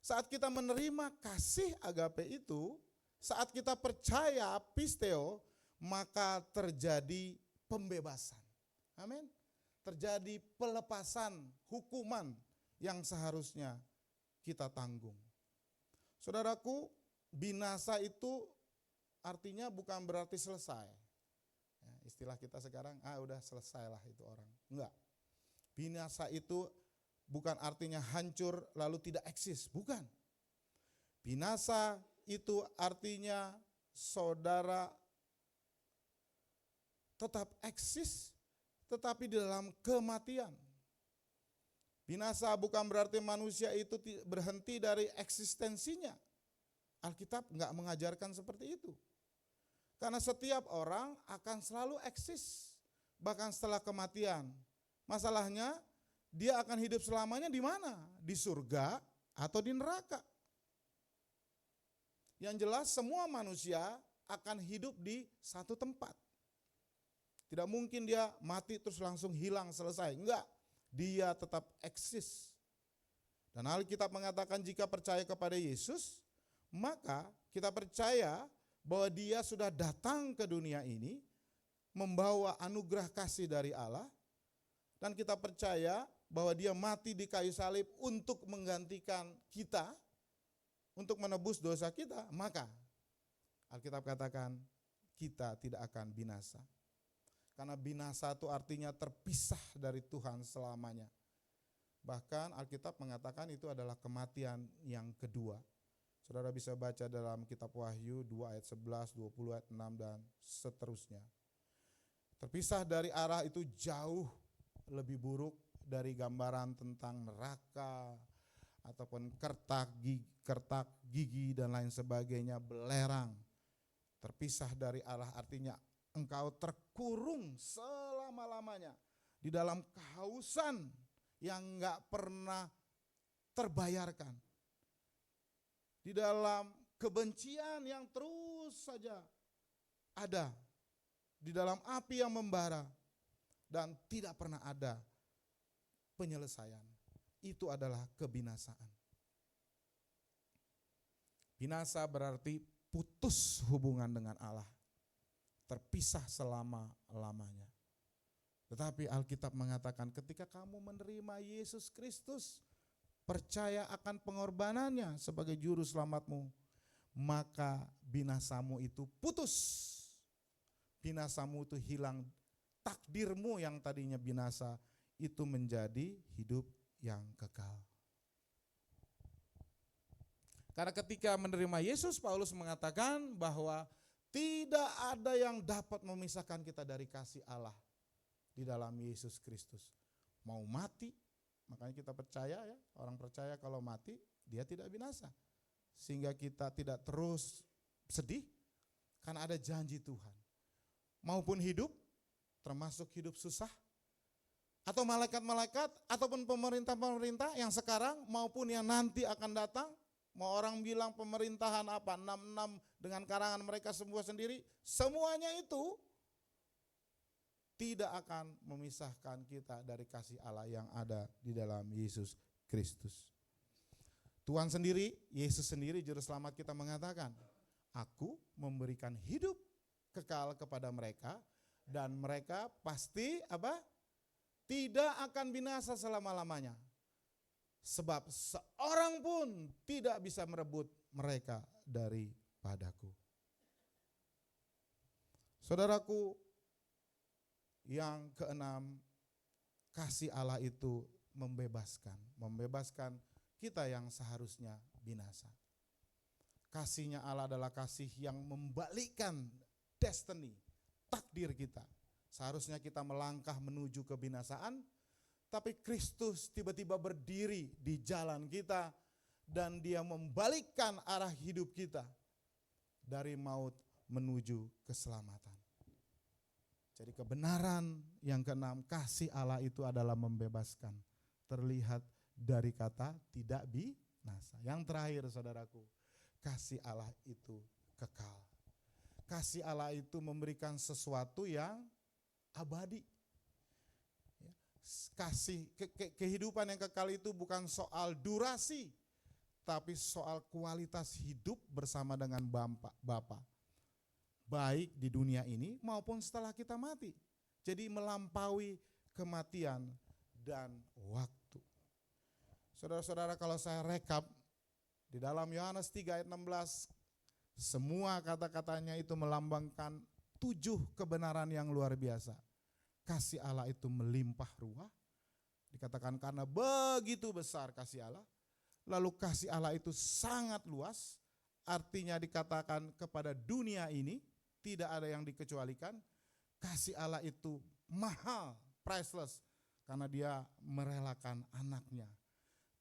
Saat kita menerima kasih agape itu, saat kita percaya pisteo, maka terjadi pembebasan. Amin. Terjadi pelepasan hukuman yang seharusnya kita tanggung. Saudaraku, binasa itu artinya bukan berarti selesai. Ya, istilah kita sekarang, udah selesailah itu orang. Enggak. Binasa itu bukan artinya hancur lalu tidak eksis, bukan. Binasa itu artinya saudara tetap eksis, tetapi di dalam kematian. Binasa bukan berarti manusia itu berhenti dari eksistensinya. Alkitab enggak mengajarkan seperti itu. Karena setiap orang akan selalu eksis, bahkan setelah kematian. Masalahnya, dia akan hidup selamanya di mana? Di surga atau di neraka. Yang jelas semua manusia akan hidup di satu tempat. Tidak mungkin dia mati terus langsung hilang selesai. Enggak, dia tetap eksis. Dan Alkitab mengatakan jika percaya kepada Yesus, maka kita percaya bahwa dia sudah datang ke dunia ini, membawa anugerah kasih dari Allah, dan kita percaya bahwa dia mati di kayu salib untuk menggantikan kita, untuk menebus dosa kita, maka Alkitab katakan kita tidak akan binasa. Karena binasa itu artinya terpisah dari Tuhan selamanya. Bahkan Alkitab mengatakan itu adalah kematian yang kedua. Saudara bisa baca dalam kitab Wahyu 2 ayat 11, 20 ayat 6 dan seterusnya. Terpisah dari arah itu jauh lebih buruk dari gambaran tentang neraka ataupun kertak gigi dan lain sebagainya, belerang. Terpisah dari arah artinya engkau terkurung selama-lamanya di dalam kehausan yang enggak pernah terbayarkan. Di dalam kebencian yang terus saja ada. Di dalam api yang membara dan tidak pernah ada penyelesaian. Itu adalah kebinasaan. Binasa berarti putus hubungan dengan Allah. Terpisah selama-lamanya. Tetapi Alkitab mengatakan ketika kamu menerima Yesus Kristus, percaya akan pengorbanannya sebagai juru selamatmu, maka binasamu itu putus. Binasamu itu hilang, takdirmu yang tadinya binasa itu menjadi hidup yang kekal. Karena ketika menerima Yesus, Paulus mengatakan bahwa tidak ada yang dapat memisahkan kita dari kasih Allah di dalam Yesus Kristus. Mau mati, makanya kita percaya ya, orang percaya kalau mati dia tidak binasa. Sehingga kita tidak terus sedih karena ada janji Tuhan. Maupun hidup, termasuk hidup susah, atau malaikat-malaikat ataupun pemerintah-pemerintah yang sekarang maupun yang nanti akan datang. Mau orang bilang pemerintahan apa, 66 dengan karangan mereka semua sendiri, semuanya itu tidak akan memisahkan kita dari kasih Allah yang ada di dalam Yesus Kristus. Tuhan sendiri, Yesus sendiri juru selamat kita mengatakan, aku memberikan hidup kekal kepada mereka dan mereka pasti apa? Tidak akan binasa selama-lamanya. Sebab seorang pun tidak bisa merebut mereka daripadaku. Saudaraku, yang keenam, kasih Allah itu membebaskan kita yang seharusnya binasa. Kasihnya Allah adalah kasih yang membalikkan destiny, takdir kita. Seharusnya kita melangkah menuju kebinasaan, tapi Kristus tiba-tiba berdiri di jalan kita dan dia membalikkan arah hidup kita dari maut menuju keselamatan. Jadi kebenaran yang keenam, kasih Allah itu adalah membebaskan. Terlihat dari kata tidak binasa. Yang terakhir saudaraku, kasih Allah itu kekal. Kasih Allah itu memberikan sesuatu yang abadi. Kasih kehidupan yang kekal itu bukan soal durasi, tapi soal kualitas hidup bersama dengan Bapa. Baik di dunia ini maupun setelah kita mati. Jadi melampaui kematian dan waktu. Saudara-saudara, kalau saya rekap di dalam Yohanes 3 ayat 16, semua kata-katanya itu melambangkan 7 kebenaran yang luar biasa. Kasih Allah itu melimpah ruah. Dikatakan karena begitu besar kasih Allah. Lalu kasih Allah itu sangat luas. Artinya dikatakan kepada dunia ini tidak ada yang dikecualikan. Kasih Allah itu mahal, priceless. Karena dia merelakan anaknya.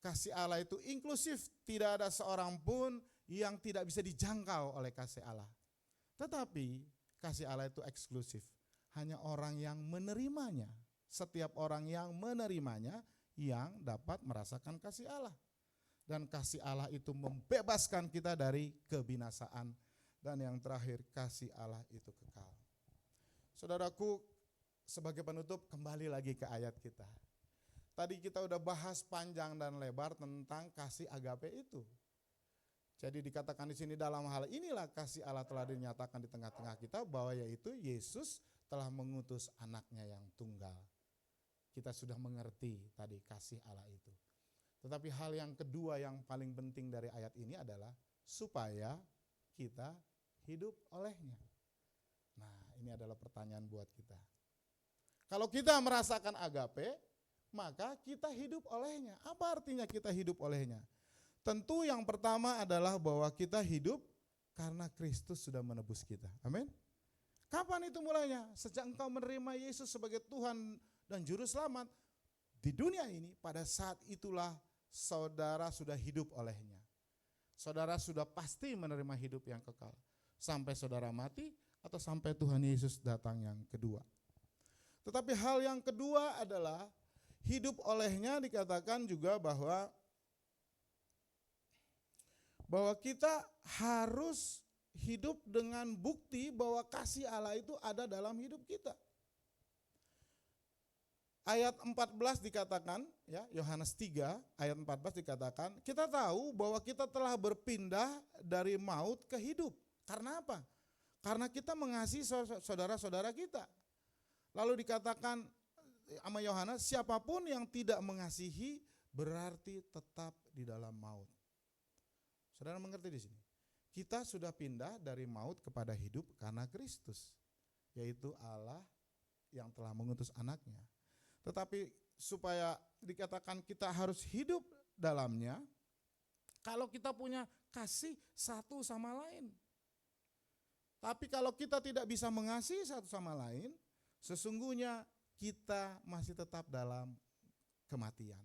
Kasih Allah itu inklusif. Tidak ada seorang pun yang tidak bisa dijangkau oleh kasih Allah. Tetapi kasih Allah itu eksklusif. Hanya orang yang menerimanya. Setiap orang yang menerimanya yang dapat merasakan kasih Allah. Dan kasih Allah itu membebaskan kita dari kebinasaan. Dan yang terakhir, kasih Allah itu kekal. Saudaraku, sebagai penutup kembali lagi ke ayat kita. tadi kita udah bahas panjang dan lebar tentang kasih agape itu. Jadi dikatakan di sini dalam hal inilah kasih Allah telah dinyatakan di tengah-tengah kita, bahwa yaitu Yesus telah mengutus anaknya yang tunggal. Kita sudah mengerti tadi kasih Allah itu. Tetapi hal yang kedua yang paling penting dari ayat ini adalah supaya kita hidup olehnya. Nah, ini adalah pertanyaan buat kita. Kalau kita merasakan agape, maka kita hidup olehnya. Apa artinya kita hidup olehnya? Tentu yang pertama adalah bahwa kita hidup karena Kristus sudah menebus kita. Amin. Kapan itu mulainya? Sejak engkau menerima Yesus sebagai Tuhan dan Juru Selamat di dunia ini, pada saat itulah saudara sudah hidup olehnya. Saudara sudah pasti menerima hidup yang kekal. Sampai saudara mati atau sampai Tuhan Yesus datang yang kedua. Tetapi hal yang kedua adalah hidup olehnya dikatakan juga bahwa kita harus hidup dengan bukti bahwa kasih Allah itu ada dalam hidup kita. Ayat 14 dikatakan, ya, Yohanes 3 ayat 14 dikatakan, kita tahu bahwa kita telah berpindah dari maut ke hidup. Karena apa? Karena kita mengasihi saudara-saudara kita. Lalu dikatakan sama Yohanes, siapapun yang tidak mengasihi berarti tetap di dalam maut. Saudara mengerti di sini? Kita sudah pindah dari maut kepada hidup karena Kristus, yaitu Allah yang telah mengutus anaknya. Tetapi supaya dikatakan kita harus hidup dalamnya, kalau kita punya kasih satu sama lain. Tapi kalau kita tidak bisa mengasihi satu sama lain, sesungguhnya kita masih tetap dalam kematian.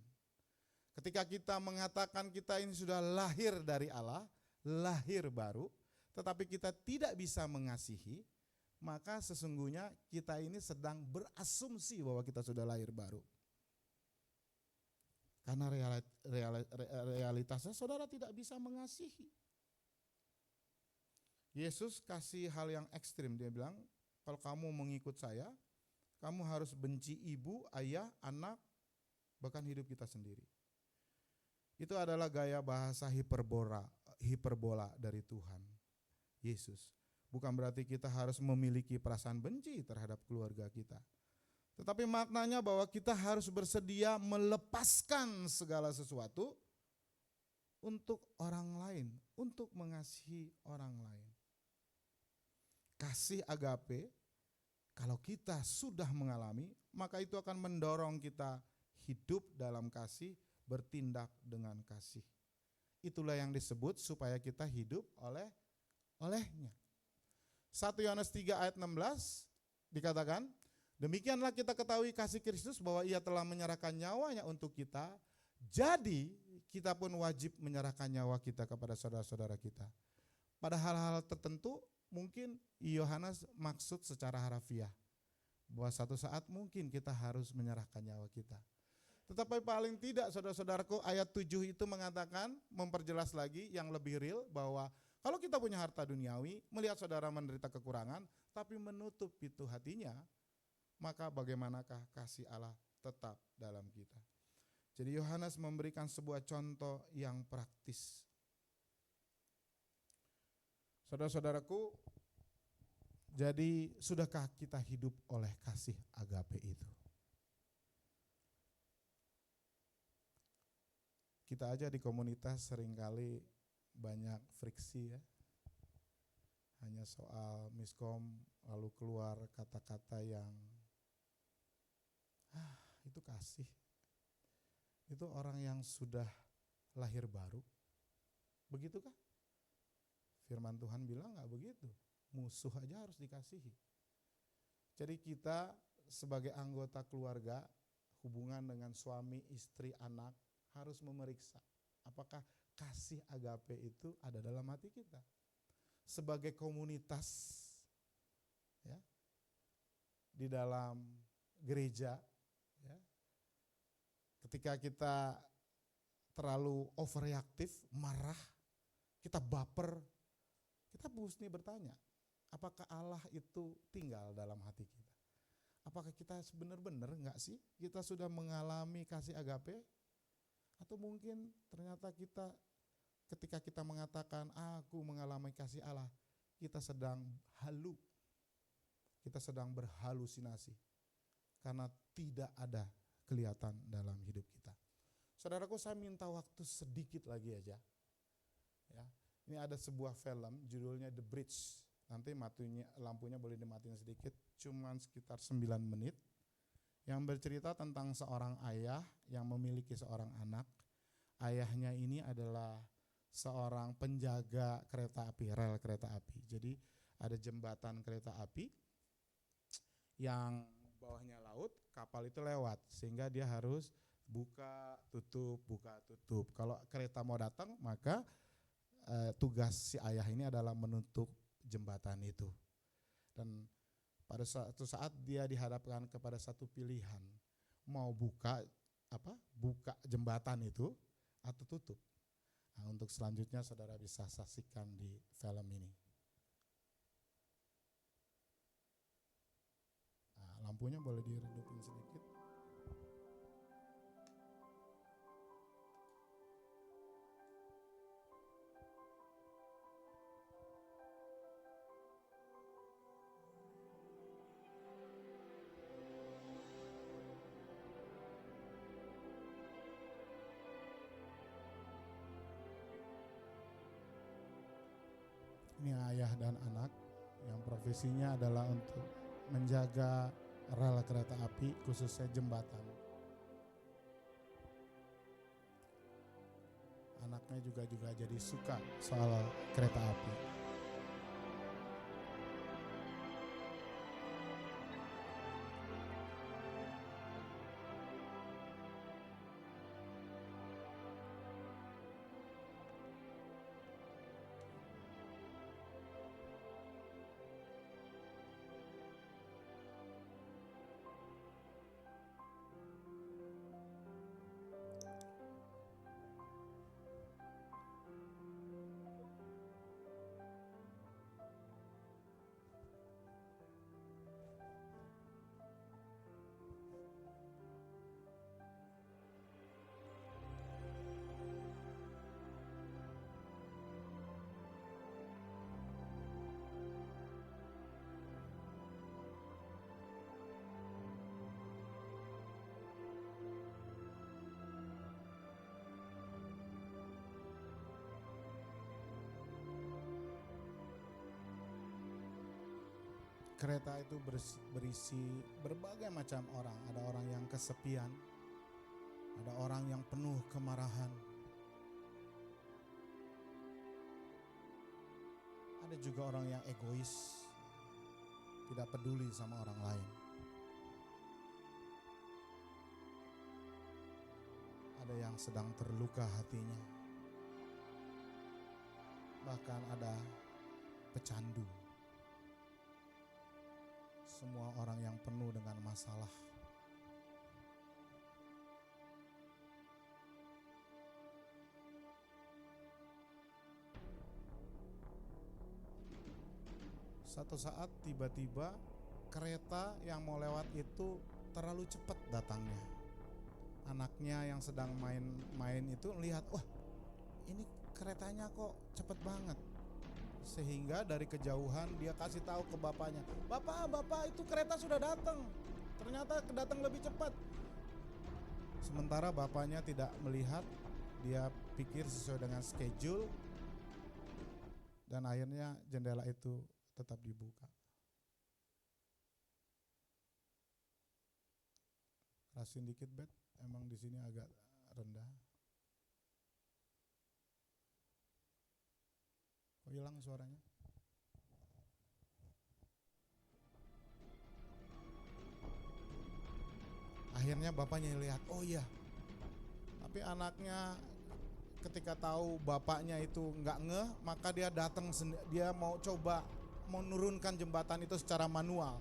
Ketika kita mengatakan kita ini sudah lahir dari Allah, lahir baru, tetapi kita tidak bisa mengasihi, maka sesungguhnya kita ini sedang berasumsi bahwa kita sudah lahir baru. Karena realitasnya saudara tidak bisa mengasihi. Yesus kasih hal yang ekstrim, dia bilang, kalau kamu mengikut saya, kamu harus benci ibu, ayah, anak, bahkan hidup kita sendiri. Itu adalah gaya bahasa hiperbola dari Tuhan Yesus. Bukan berarti kita harus memiliki perasaan benci terhadap keluarga kita. Tetapi maknanya bahwa kita harus bersedia melepaskan segala sesuatu untuk orang lain, untuk mengasihi orang lain. Kasih agape, kalau kita sudah mengalami, maka itu akan mendorong kita hidup dalam kasih, bertindak dengan kasih. Itulah yang disebut supaya kita hidup olehnya. 1 Yohanes 3 ayat 16 dikatakan, demikianlah kita ketahui kasih Kristus bahwa ia telah menyerahkan nyawanya untuk kita, jadi kita pun wajib menyerahkan nyawa kita kepada saudara-saudara kita. Pada hal-hal tertentu mungkin Yohanes maksud secara harafiah, bahwa satu saat mungkin kita harus menyerahkan nyawa kita. Tetapi paling tidak saudara-saudaraku, ayat 7 itu mengatakan, memperjelas lagi yang lebih real, bahwa kalau kita punya harta duniawi, melihat saudara menderita kekurangan, tapi menutup pintu hatinya, maka bagaimanakah kasih Allah tetap dalam kita. Jadi Yohanes memberikan sebuah contoh yang praktis. Saudara-saudaraku, jadi sudahkah kita hidup oleh kasih agape itu? Kita aja di komunitas seringkali banyak friksi ya. Hanya soal miskom, lalu keluar kata-kata yang itu kasih. Itu orang yang sudah lahir baru. Begitukah? Firman Tuhan bilang enggak begitu. Musuh aja harus dikasihi. Jadi kita sebagai anggota keluarga, hubungan dengan suami, istri, anak, harus memeriksa apakah kasih agape itu ada dalam hati kita. Sebagai komunitas ya, di dalam gereja ya, ketika kita terlalu overreaktif, marah, kita baper, kita mesti bertanya, apakah Allah itu tinggal dalam hati kita? Apakah kita benar-benar enggak sih kita sudah mengalami kasih agape? Atau mungkin ternyata kita ketika kita mengatakan aku mengalami kasih Allah, kita sedang halu, kita sedang berhalusinasi karena tidak ada kelihatan dalam hidup kita. Saudaraku, saya minta waktu sedikit lagi aja. Ya, ini ada sebuah film judulnya The Bridge. Nanti lampunya boleh dimatiin sedikit, cuman sekitar 9 menit. Yang bercerita tentang seorang ayah yang memiliki seorang anak. Ayahnya ini adalah seorang penjaga kereta api, rel kereta api. Jadi ada jembatan kereta api yang bawahnya laut, kapal itu lewat. Sehingga dia harus buka, tutup. Kalau kereta mau datang, maka tugas si ayah ini adalah menutup jembatan itu. Dan pada suatu saat dia dihadapkan kepada satu pilihan, mau buka jembatan itu atau tutup. Nah, untuk selanjutnya saudara bisa saksikan di film ini. Nah, lampunya boleh diredupin sedikit. Ini ayah dan anak yang profesinya adalah untuk menjaga rel kereta api, khususnya jembatan. Anaknya juga jadi suka soal kereta api. Kereta itu berisi berbagai macam orang. Ada orang yang kesepian, ada orang yang penuh kemarahan, ada juga orang yang egois, tidak peduli sama orang lain. Ada yang sedang terluka hatinya, bahkan ada pecandu. Semua orang yang penuh dengan masalah. Satu saat tiba-tiba kereta yang mau lewat itu terlalu cepat datangnya. Anaknya yang sedang main itu lihat, wah ini keretanya kok cepet banget. Sehingga dari kejauhan dia kasih tahu ke bapaknya, Bapak itu kereta sudah datang. Ternyata datang lebih cepat. Sementara bapaknya tidak melihat, dia pikir sesuai dengan schedule. Dan akhirnya jendela itu tetap dibuka. Rasin dikit bet, emang di sini agak rendah. Kok hilang suaranya? Akhirnya bapaknya lihat, oh iya. Tapi anaknya ketika tahu bapaknya itu nggak ngeh, maka dia datang, dia mau coba menurunkan jembatan itu secara manual.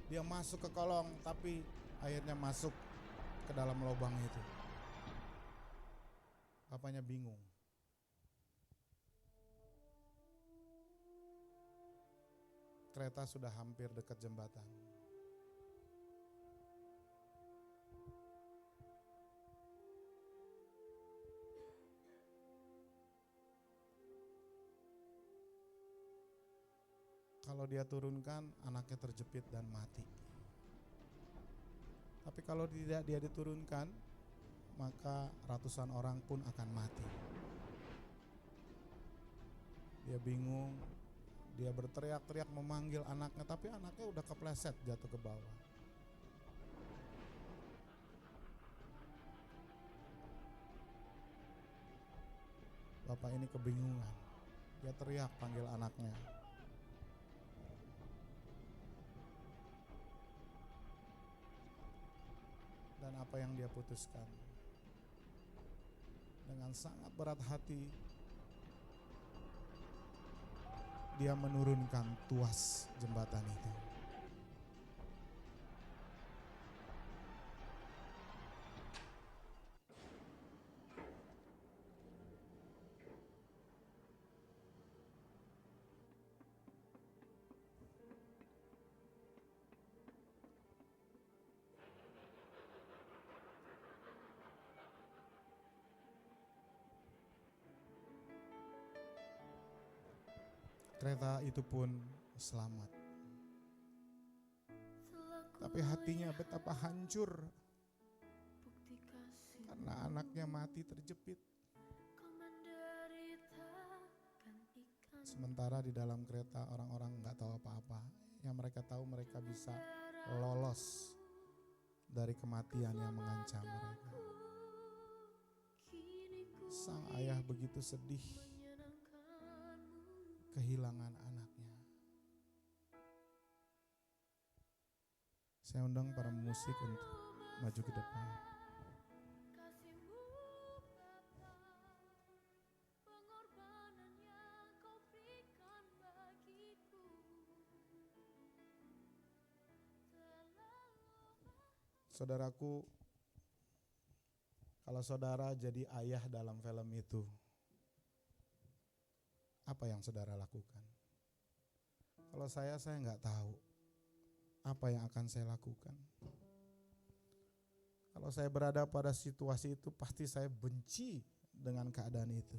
Dia masuk ke kolong, tapi akhirnya masuk ke dalam lubang itu. Bapaknya bingung. Kereta sudah hampir dekat jembatan. kalau dia turunkan anaknya terjepit dan mati. Tapi kalau tidak dia diturunkan, maka ratusan orang pun akan mati. Dia bingung, dia berteriak-teriak memanggil anaknya, tapi anaknya udah kepleset jatuh ke bawah. Bapak ini kebingungan, dia teriak panggil anaknya. Dan apa yang dia putuskan? Dengan sangat berat hati, dia menurunkan tuas jembatan itu. Kereta itu pun selamat. Tapi hatinya betapa hancur karena anaknya mati terjepit. Sementara di dalam kereta orang-orang gak tahu apa-apa. Yang mereka tahu mereka bisa lolos dari kematian yang mengancam mereka. Sang ayah begitu sedih kehilangan anaknya. Saya undang para musik untuk maju ke depan. Saudaraku, kalau saudara jadi ayah dalam film itu, apa yang saudara lakukan? Kalau saya nggak tahu apa yang akan saya lakukan. Kalau saya berada pada situasi itu, pasti saya benci dengan keadaan itu.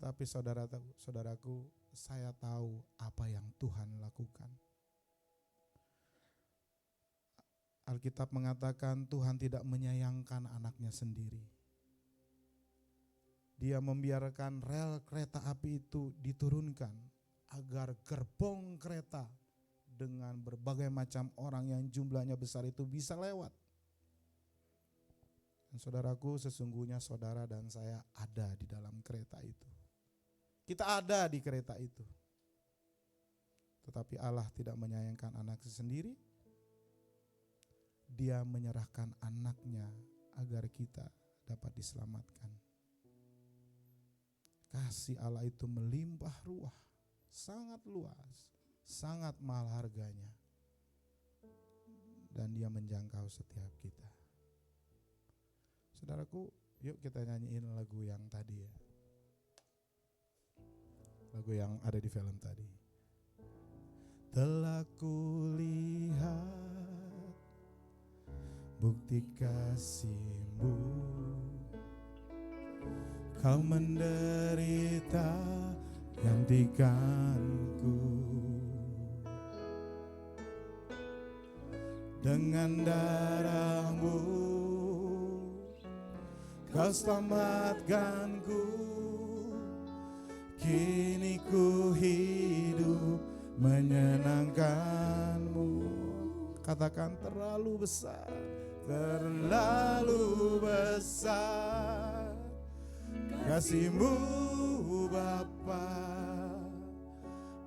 Tapi saudaraku, saya tahu apa yang Tuhan lakukan. Alkitab mengatakan Tuhan tidak menyayangkan anaknya sendiri. Dia membiarkan rel kereta api itu diturunkan agar gerbong kereta dengan berbagai macam orang yang jumlahnya besar itu bisa lewat. Dan saudaraku, sesungguhnya saudara dan saya ada di dalam kereta itu. Kita ada di kereta itu. Tetapi Allah tidak menyayangkan anaknya sendiri. Dia menyerahkan anaknya agar kita dapat diselamatkan. Kasih Allah itu melimpah ruah, sangat luas, sangat mahal harganya. Dan dia menjangkau setiap kita. Saudaraku, yuk kita nyanyiin lagu yang tadi ya. Lagu yang ada di film tadi. Telah kulihat bukti kasih-Mu, Kau menderita gantikanku. Dengan darah-Mu Kau selamatkanku. Kini ku hidup menyenangkan-Mu. Katakan terlalu besar, terlalu besar kasih-Mu Bapa,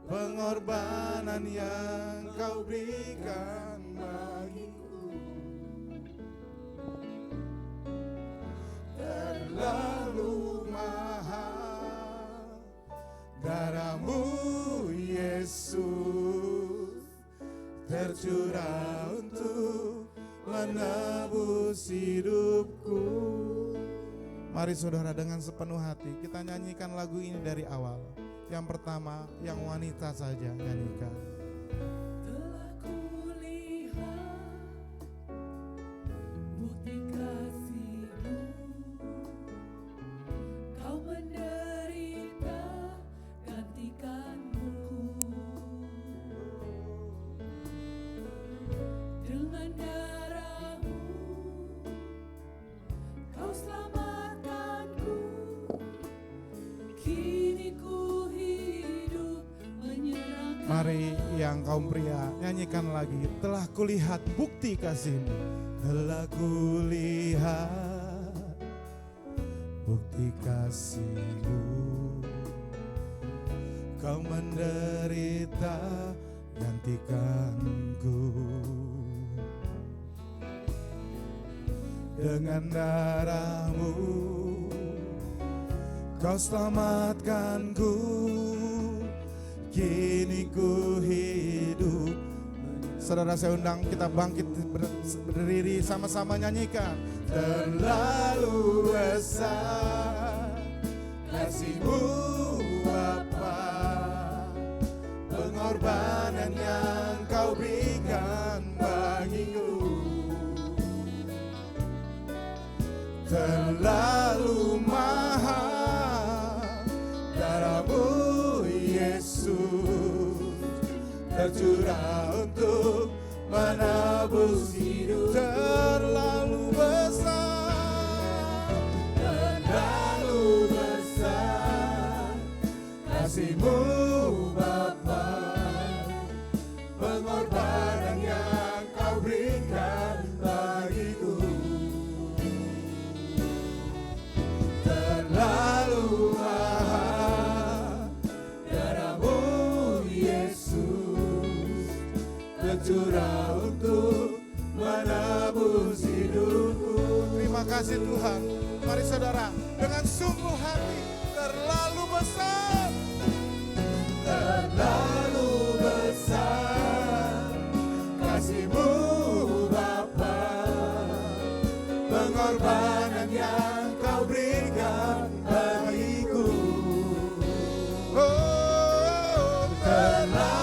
pengorbanan yang Kau berikan bagiku. Terlalu mahal darah-Mu Yesus, tercurah untuk menebus hidupku. Mari saudara, dengan sepenuh hati kita nyanyikan lagu ini dari awal. Yang pertama, yang wanita saja nyanyikan. Telah kulihat bukti kasih-Mu, Kau menderita gantikanku. Mari yang kaum pria nyanyikan lagi. Telah kulihat bukti kasih-Mu. Telah kulihat bukti kasih-Mu. Kau menderita gantikanku. Dengan darah-Mu Kau selamatkanku. Kini ku hidup. Saudara, saya undang kita bangkit berdiri sama-sama nyanyikan. Terlalu besar kasih-Mu Bapa, pengorbanan yang Kau berikan bagiku. Terlalu mahal darah-Mu Yesus, tercurah untuk menebus hidup. Terlalu besar, terlalu besar kasih-Mu Bapa, pengorbanan yang Kau berikan bagiku. Terlalu mahal darah-Mu Yesus, tercurah untuk menebus hidupku. Terima kasih Tuhan. Mari saudara, dengan sungguh hati. Terlalu besar, terlalu besar kasih-Mu Bapa, pengorbanan yang Kau berikan bagiku. Oh, terlalu